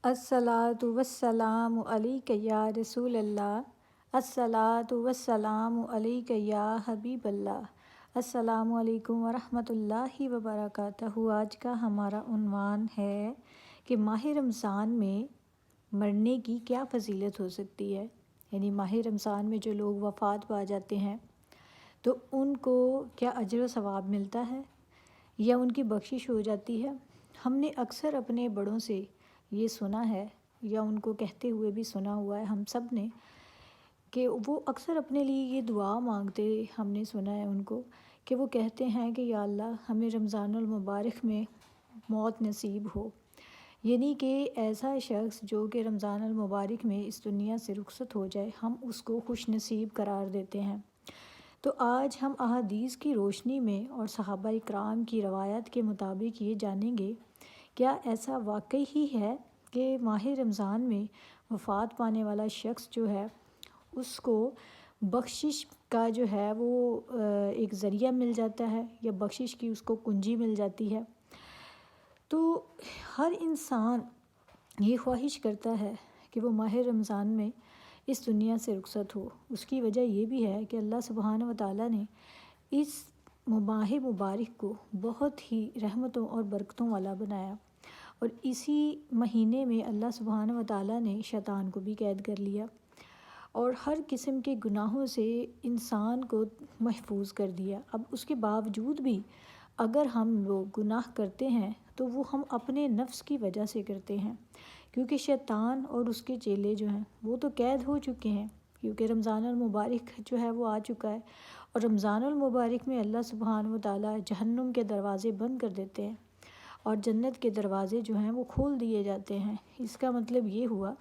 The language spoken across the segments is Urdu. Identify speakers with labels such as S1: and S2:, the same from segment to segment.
S1: الصلاۃ والسلام علیک یا رسول اللہ، الصلاۃ والسلام علیک یا حبیب اللہ۔ السلام علیکم ورحمۃ اللہ وبرکاتہ۔ آج کا ہمارا عنوان ہے کہ ماہ رمضان میں مرنے کی کیا فضیلت ہو سکتی ہے، یعنی ماہ رمضان میں جو لوگ وفات پا جاتے ہیں تو ان کو کیا اجر و ثواب ملتا ہے یا ان کی بخشش ہو جاتی ہے۔ ہم نے اکثر اپنے بڑوں سے یہ سنا ہے یا ان کو کہتے ہوئے بھی سنا ہوا ہے ہم سب نے، کہ وہ اکثر اپنے لیے یہ دعا مانگتے، ہم نے سنا ہے ان کو کہ وہ کہتے ہیں کہ یا اللہ ہمیں رمضان المبارک میں موت نصیب ہو، یعنی کہ ایسا شخص جو کہ رمضان المبارک میں اس دنیا سے رخصت ہو جائے، ہم اس کو خوش نصیب قرار دیتے ہیں۔ تو آج ہم احادیث کی روشنی میں اور صحابہ اکرام کی روایت کے مطابق یہ جانیں گے کیا ایسا واقعی ہی ہے کہ ماہ رمضان میں وفات پانے والا شخص جو ہے اس کو بخشش کا جو ہے وہ ایک ذریعہ مل جاتا ہے یا بخشش کی اس کو کنجی مل جاتی ہے۔ تو ہر انسان یہ خواہش کرتا ہے کہ وہ ماہ رمضان میں اس دنیا سے رخصت ہو۔ اس کی وجہ یہ بھی ہے کہ اللہ سبحانہ و تعالیٰ نے اس ماہ مبارک کو بہت ہی رحمتوں اور برکتوں والا بنایا، اور اسی مہینے میں اللہ سبحانہ و تعالیٰ نے شیطان کو بھی قید کر لیا اور ہر قسم کے گناہوں سے انسان کو محفوظ کر دیا۔ اب اس کے باوجود بھی اگر ہم لوگ گناہ کرتے ہیں تو وہ ہم اپنے نفس کی وجہ سے کرتے ہیں، کیونکہ شیطان اور اس کے چیلے جو ہیں وہ تو قید ہو چکے ہیں، کیونکہ رمضان المبارک جو ہے وہ آ چکا ہے، اور رمضان المبارک میں اللہ سبحانہ و تعالیٰ جہنم کے دروازے بند کر دیتے ہیں اور جنت کے دروازے جو ہیں وہ کھول دیے جاتے ہیں۔ اس کا مطلب یہ ہوا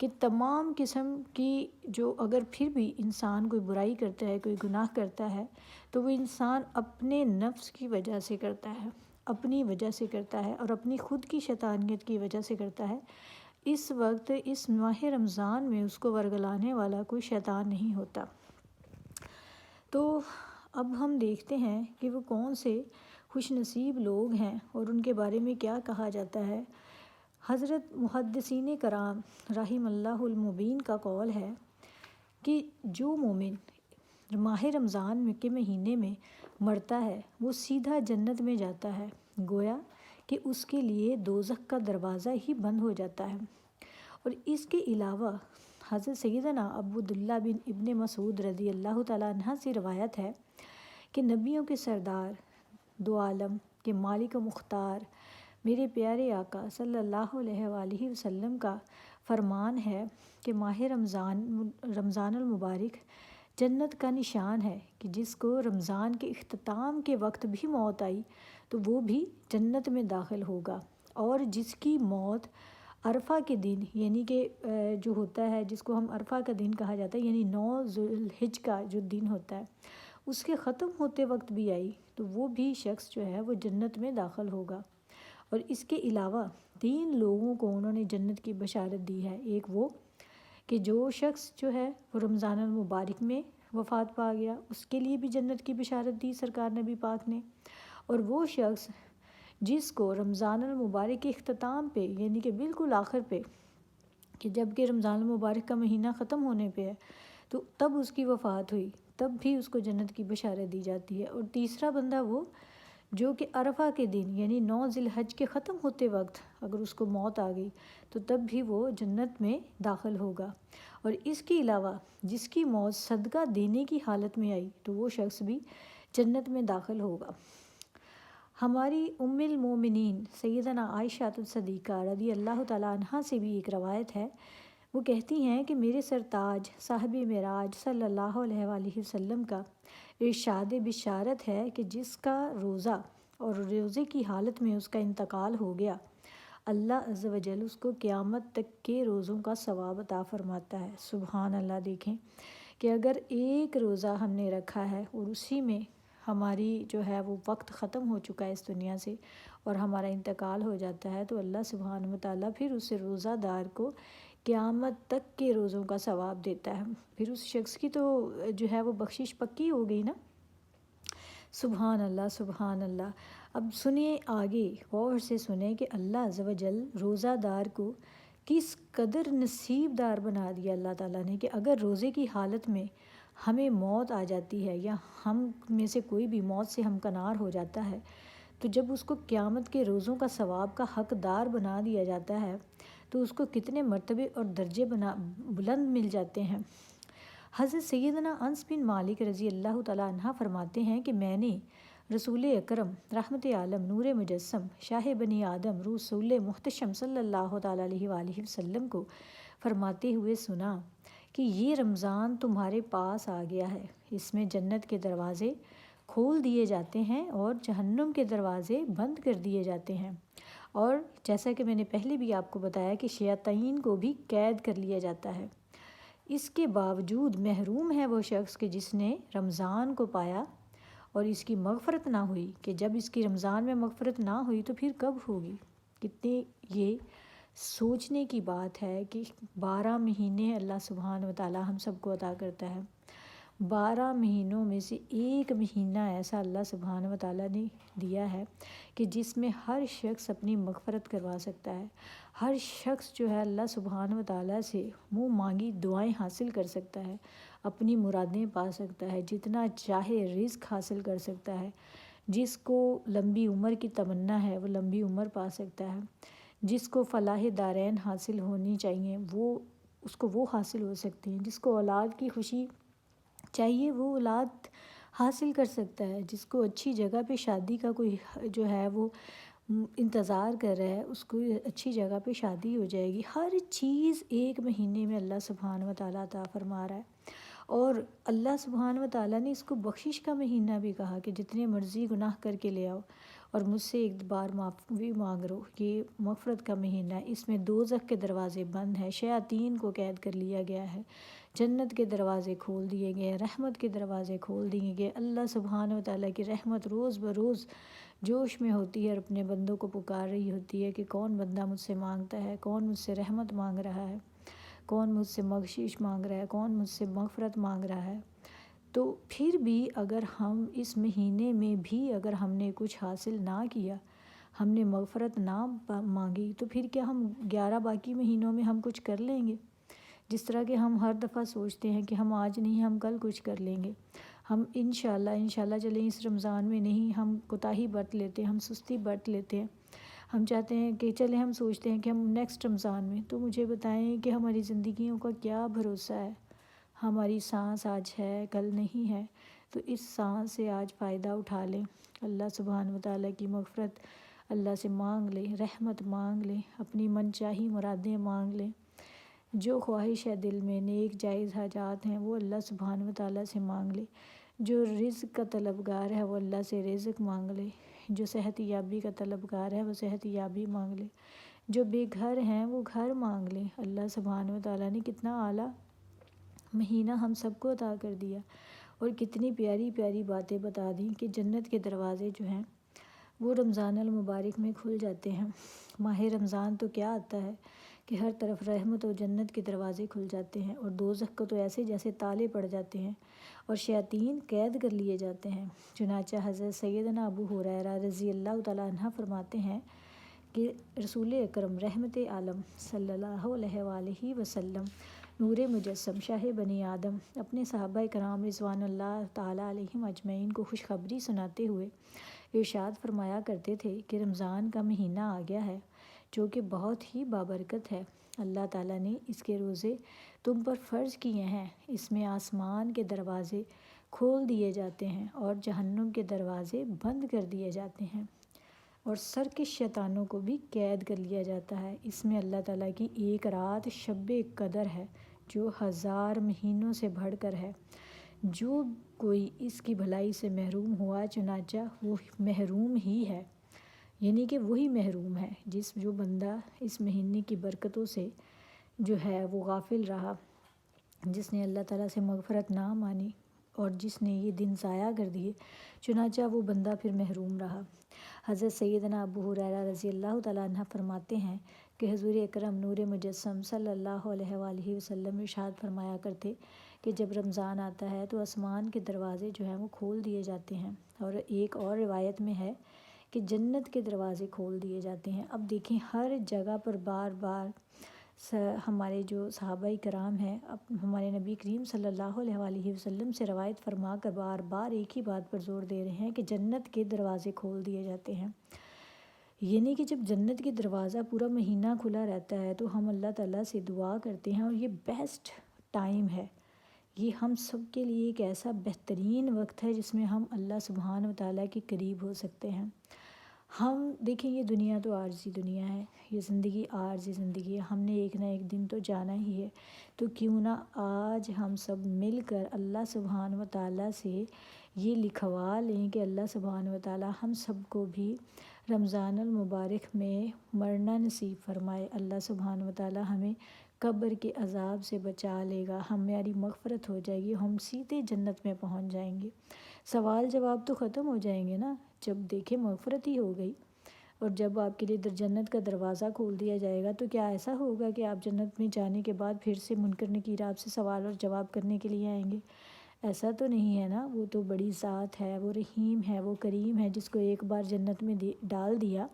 S1: کہ تمام قسم کی جو اگر پھر بھی انسان کوئی برائی کرتا ہے، کوئی گناہ کرتا ہے، تو وہ انسان اپنے نفس کی وجہ سے کرتا ہے، اپنی وجہ سے کرتا ہے اور اپنی خود کی شیطانیت کی وجہ سے کرتا ہے۔ اس وقت اس ماہ رمضان میں اس کو ورگلانے والا کوئی شیطان نہیں ہوتا۔ تو اب ہم دیکھتے ہیں کہ وہ کون سے خوش نصیب لوگ ہیں اور ان کے بارے میں کیا کہا جاتا ہے۔ حضرت محدثین کرام رحم اللہ المبین کا قول ہے کہ جو مومن ماہ رمضان کے مہینے میں مرتا ہے وہ سیدھا جنت میں جاتا ہے، گویا کہ اس کے لیے دوزخ کا دروازہ ہی بند ہو جاتا ہے۔ اور اس کے علاوہ حضرت سیدنا عبداللہ بن ابن مسعود رضی اللہ تعالیٰ عنہ سے روایت ہے کہ نبیوں کے سردار دو عالم کے مالک و مختار میرے پیارے آقا صلی اللہ علیہ وآلہ وسلم کا فرمان ہے کہ ماہ رمضان المبارک جنت کا نشان ہے کہ جس کو رمضان کے اختتام کے وقت بھی موت آئی تو وہ بھی جنت میں داخل ہوگا، اور جس کی موت عرفہ کے دن، یعنی کہ جو ہوتا ہے جس کو ہم عرفہ کا دن کہا جاتا ہے، یعنی 9 ذو الحج کا جو دن ہوتا ہے اس کے ختم ہوتے وقت بھی آئی تو وہ بھی شخص جو ہے وہ جنت میں داخل ہوگا۔ اور اس کے علاوہ 3 لوگوں کو انہوں نے جنت کی بشارت دی ہے۔ ایک وہ کہ جو شخص جو ہے وہ رمضان المبارک میں وفات پا گیا، اس کے لیے بھی جنت کی بشارت دی سرکار نبی پاک نے، اور وہ شخص جس کو رمضان المبارک کے اختتام پہ، یعنی کہ بالکل آخر پہ، کہ جب کہ رمضان المبارک کا مہینہ ختم ہونے پہ ہے تو تب اس کی وفات ہوئی، تب بھی اس کو جنت کی بشارت دی جاتی ہے۔ اور تیسرا بندہ وہ جو کہ عرفہ کے دن یعنی 9 ذی الحج کے ختم ہوتے وقت اگر اس کو موت آ گئی تو تب بھی وہ جنت میں داخل ہوگا۔ اور اس کے علاوہ جس کی موت صدقہ دینے کی حالت میں آئی تو وہ شخص بھی جنت میں داخل ہوگا۔ ہماری ام المومنین سیدنا عائشہ الصدیقہ رضی اللہ تعالیٰ عنہ سے بھی ایک روایت ہے، وہ کہتی ہیں کہ میرے سرتاج صاحب معراج صلی اللہ علیہ وآلہ وسلم کا ارشاد بشارت ہے کہ جس کا روزہ اور روزے کی حالت میں اس کا انتقال ہو گیا، اللہ عز و جل اس کو قیامت تک کے روزوں کا ثواب عطا فرماتا ہے۔ سبحان اللہ! دیکھیں کہ اگر ایک روزہ ہم نے رکھا ہے اور اسی میں ہماری جو ہے وہ وقت ختم ہو چکا ہے اس دنیا سے اور ہمارا انتقال ہو جاتا ہے تو اللہ سبحانہ و تعالیٰ پھر اس روزہ دار کو قیامت تک کے روزوں کا ثواب دیتا ہے، پھر اس شخص کی تو جو ہے وہ بخشش پکی ہو گئی نا۔ سبحان اللہ! سبحان اللہ! اب سنیے آگے، غور سے سنیں کہ اللہ عز و جل روزہ دار کو کس قدر نصیب دار بنا دیا اللہ تعالیٰ نے کہ اگر روزے کی حالت میں ہمیں موت آ جاتی ہے یا ہم میں سے کوئی بھی موت سے ہمکنار ہو جاتا ہے، تو جب اس کو قیامت کے روزوں کا ثواب کا حقدار بنا دیا جاتا ہے تو اس کو کتنے مرتبے اور درجے بلند مل جاتے ہیں۔ حضرت سیدنا انس بن مالک رضی اللہ تعالیٰ عنہ فرماتے ہیں کہ میں نے رسول اکرم رحمت عالم نور مجسم شاہ بنی آدم رسول محتشم صلی اللہ تعالیٰ علیہ وآلہ وسلم کو فرماتے ہوئے سنا کہ یہ رمضان تمہارے پاس آ گیا ہے، اس میں جنت کے دروازے کھول دیے جاتے ہیں اور جہنم کے دروازے بند کر دیے جاتے ہیں، اور جیسا کہ میں نے پہلے بھی آپ کو بتایا کہ شیاطین کو بھی قید کر لیا جاتا ہے۔ اس کے باوجود محروم ہے وہ شخص کہ جس نے رمضان کو پایا اور اس کی مغفرت نہ ہوئی، کہ جب اس کی رمضان میں مغفرت نہ ہوئی تو پھر کب ہوگی۔ کتنے یہ سوچنے کی بات ہے کہ 12 مہینے اللہ سبحانہ و تعالیٰ ہم سب کو عطا کرتا ہے، 12 مہینوں میں سے ایک مہینہ ایسا اللہ سبحانہ و تعالیٰ نے دیا ہے کہ جس میں ہر شخص اپنی مغفرت کروا سکتا ہے، ہر شخص جو ہے اللہ سبحانہ و تعالیٰ سے منہ مانگی دعائیں حاصل کر سکتا ہے، اپنی مرادیں پا سکتا ہے، جتنا چاہے رزق حاصل کر سکتا ہے، جس کو لمبی عمر کی تمنا ہے وہ لمبی عمر پا سکتا ہے، جس کو فلاح دارین حاصل ہونی چاہیے اس کو وہ حاصل ہو سکتی ہیں، جس کو اولاد کی خوشی چاہیے وہ اولاد حاصل کر سکتا ہے، جس کو اچھی جگہ پہ شادی کا کوئی جو ہے وہ انتظار کر رہا ہے اس کو اچھی جگہ پہ شادی ہو جائے گی۔ ہر چیز ایک مہینے میں اللہ سبحانہ و تعالیٰ عطا فرما رہا ہے، اور اللہ سبحانہ و تعالیٰ نے اس کو بخشش کا مہینہ بھی کہا کہ جتنے مرضی گناہ کر کے لے آؤ اور مجھ سے ایک بار معافی مانگ لو۔ یہ مغفرت کا مہینہ ہے، اس میں دوزخ کے دروازے بند ہیں، شیاطین کو قید کر لیا گیا ہے، جنت کے دروازے کھول دیے گئے، رحمت کے دروازے کھول دیے گئے۔ اللہ سبحانہ و تعالیٰ کی رحمت روز بروز جوش میں ہوتی ہے اور اپنے بندوں کو پکار رہی ہوتی ہے کہ کون بندہ مجھ سے مانگتا ہے، کون مجھ سے رحمت مانگ رہا ہے، کون مجھ سے بخشش مانگ رہا ہے، کون مجھ سے مغفرت مانگ رہا ہے۔ تو پھر بھی اگر ہم اس مہینے میں بھی اگر ہم نے کچھ حاصل نہ کیا، ہم نے مغفرت نہ مانگی، تو پھر کیا ہم 11 باقی مہینوں میں ہم کچھ کر لیں گے؟ جس طرح کہ ہم ہر دفعہ سوچتے ہیں کہ ہم آج نہیں ہم کل کچھ کر لیں گے، ہم انشاءاللہ چلیں اس رمضان میں نہیں، ہم کوتاہی برت لیتے ہیں، ہم سستی برت لیتے ہیں، ہم چاہتے ہیں کہ چلیں ہم سوچتے ہیں کہ ہم نیکسٹ رمضان میں۔ تو مجھے بتائیں کہ ہماری زندگیوں کا کیا بھروسہ ہے؟ ہماری سانس آج ہے کل نہیں ہے، تو اس سانس سے آج فائدہ اٹھا لیں، اللہ سبحانہ و تعالیٰ کی مغفرت اللہ سے مانگ لیں، رحمت مانگ لیں، اپنی من چاہی مرادیں مانگ لیں، جو خواہش ہے دل میں، نیک جائز حاجات ہیں وہ اللہ سبحانہ و تعالیٰ سے مانگ لے، جو رزق کا طلبگار ہے وہ اللہ سے رزق مانگ لے، جو صحت یابی کا طلبگار ہے وہ صحت یابی مانگ لے، جو بے گھر ہیں وہ گھر مانگ لیں۔ اللہ سبحانہ و تعالیٰ نے کتنا اعلیٰ مہینہ ہم سب کو عطا کر دیا، اور کتنی پیاری پیاری باتیں بتا دیں کہ جنت کے دروازے جو ہیں وہ رمضان المبارک میں کھل جاتے ہیں۔ ماہ رمضان تو کیا آتا ہے کہ ہر طرف رحمت و جنت کے دروازے کھل جاتے ہیں، اور دوزخ کو تو ایسے جیسے تالے پڑ جاتے ہیں اور شیاطین قید کر لیے جاتے ہیں۔ چنانچہ حضرت سیدنا ابو ہریرہ رضی اللہ تعالیٰ عنہ فرماتے ہیں کہ رسول اکرم رحمت عالم صلی اللہ علیہ وآلہ وسلم نور مجسم شاہ بنی آدم اپنے صحابہ کرام رضوان اللہ تعالیٰ علیہم اجمعین کو خوشخبری سناتے ہوئے ارشاد فرمایا کرتے تھے کہ رمضان کا مہینہ آ گیا ہے جو کہ بہت ہی بابرکت ہے، اللہ تعالیٰ نے اس کے روزے تم پر فرض کیے ہیں، اس میں آسمان کے دروازے کھول دیے جاتے ہیں اور جہنم کے دروازے بند کر دیے جاتے ہیں، اور سرکش شیطانوں کو بھی قید کر لیا جاتا ہے۔ اس میں اللہ تعالیٰ کی ایک رات شب قدر ہے جو 1000 مہینوں سے بڑھ کر ہے۔ جو کوئی اس کی بھلائی سے محروم ہوا چنانچہ وہ محروم ہی ہے، یعنی کہ وہی محروم ہے جو بندہ اس مہینے کی برکتوں سے جو ہے وہ غافل رہا، جس نے اللہ تعالیٰ سے مغفرت نہ مانی اور جس نے یہ دن ضائع کر دیے، چنانچہ وہ بندہ پھر محروم رہا۔ حضرت سیدنا ابو ہریرہ رضی اللہ تعالیٰ عنہ فرماتے ہیں کہ حضور اکرم نور مجسم صلی اللہ علیہ وآلہ وسلم ارشاد فرمایا کرتے کہ جب رمضان آتا ہے تو آسمان کے دروازے جو ہیں وہ کھول دیے جاتے ہیں، اور ایک اور روایت میں ہے کہ جنت کے دروازے کھول دیے جاتے ہیں۔ اب دیکھیں ہر جگہ پر بار بار ہمارے جو صحابہ کرام ہیں ہمارے نبی کریم صلی اللہ علیہ وآلہ وسلم سے روایت فرما کر بار بار ایک ہی بات پر زور دے رہے ہیں کہ جنت کے دروازے کھول دیے جاتے ہیں، یعنی کہ جب جنت کے دروازہ پورا مہینہ کھلا رہتا ہے تو ہم اللہ تعالیٰ سے دعا کرتے ہیں، اور یہ بیسٹ ٹائم ہے، یہ ہم سب کے لیے ایک ایسا بہترین وقت ہے جس میں ہم اللہ سبحانہ و تعالیٰ کے قریب ہو سکتے ہیں۔ ہم دیکھیں یہ دنیا تو عارضی دنیا ہے، یہ زندگی عارضی زندگی ہے، ہم نے ایک نہ ایک دن تو جانا ہی ہے، تو کیوں نہ آج ہم سب مل کر اللہ سبحانہ و تعالیٰ سے یہ لکھوا لیں کہ اللہ سبحانہ و تعالیٰ ہم سب کو بھی رمضان المبارک میں مرنا نصیب فرمائے، اللہ سبحانہ و تعالیٰ ہمیں قبر کے عذاب سے بچا لے گا، ہماری مغفرت ہو جائے گی، ہم سیدھے جنت میں پہنچ جائیں گے، سوال جواب تو ختم ہو جائیں گے نا، جب دیکھیں مغفرت ہی ہو گئی، اور جب آپ کے لیے جنت کا دروازہ کھول دیا جائے گا تو کیا ایسا ہوگا کہ آپ جنت میں جانے کے بعد پھر سے منکر نکیر آپ سے سوال اور جواب کرنے کے لیے آئیں گے؟ ایسا تو نہیں ہے نا، وہ تو بڑی ذات ہے، وہ رحیم ہے، وہ کریم ہے، جس کو ایک بار جنت میں ڈال دیا،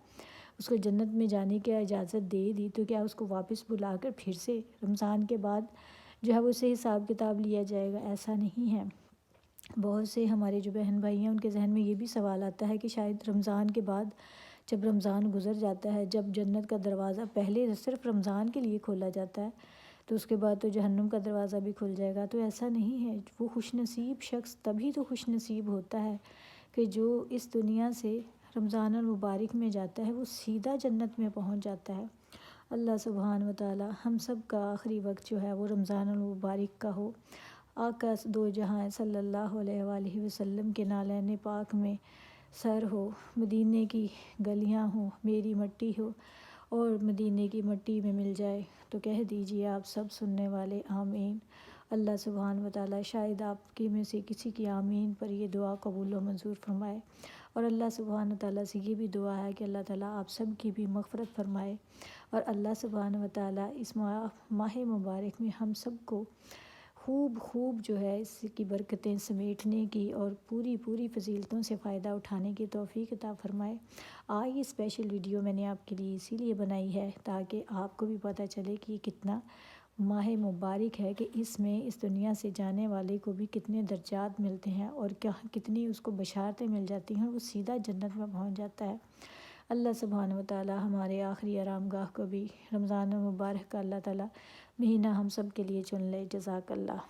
S1: اس کو جنت میں جانے کی اجازت دے دی، تو کیا اس کو واپس بلا کر پھر سے رمضان کے بعد جو ہے وہ سے حساب کتاب لیا جائے گا؟ ایسا نہیں ہے۔ بہت سے ہمارے جو بہن بھائی ہیں ان کے ذہن میں یہ بھی سوال آتا ہے کہ شاید رمضان کے بعد جب رمضان گزر جاتا ہے، جب جنت کا دروازہ پہلے صرف رمضان کے لیے کھولا جاتا ہے تو اس کے بعد تو جہنم کا دروازہ بھی کھل جائے گا، تو ایسا نہیں ہے۔ وہ خوش نصیب شخص تبھی تو خوش نصیب ہوتا ہے کہ جو اس دنیا سے رمضان المبارک میں جاتا ہے وہ سیدھا جنت میں پہنچ جاتا ہے۔ اللہ سبحانہ و تعالی ہم سب کا آخری وقت جو ہے وہ رمضان المبارک کا ہو، آقا دو جہاں صلی اللہ علیہ وآلہ وسلم کے نالین پاک میں سر ہو، مدینے کی گلیاں ہوں، میری مٹی ہو اور مدینے کی مٹی میں مل جائے، تو کہہ دیجئے آپ سب سننے والے آمین۔ اللہ سبحانہ و تعالی شاید آپ کی میں سے کسی کی آمین پر یہ دعا قبول و منظور فرمائے، اور اللہ سبحانہ و تعالیٰ سے یہ بھی دعا ہے کہ اللہ تعالیٰ آپ سب کی بھی مغفرت فرمائے، اور اللہ سبحانہ و تعالیٰ اس ماہ مبارک میں ہم سب کو خوب جو ہے اس کی برکتیں سمیٹنے کی اور پوری فضیلتوں سے فائدہ اٹھانے کی توفیق عطا فرمائے۔ یہ اسپیشل ویڈیو میں نے آپ کے لیے اسی لیے بنائی ہے تاکہ آپ کو بھی پتہ چلے کہ یہ کتنا ماہ مبارک ہے، کہ اس میں اس دنیا سے جانے والے کو بھی کتنے درجات ملتے ہیں اور کتنی اس کو بشارتیں مل جاتی ہیں، اور وہ سیدھا جنت میں پہنچ جاتا ہے۔ اللہ سبحانہ و تعالی ہمارے آخری آرام گاہ کو بھی رمضان المبارک کا اللہ تعالی مہینہ ہم سب کے لیے چن لے۔ جزاک اللہ۔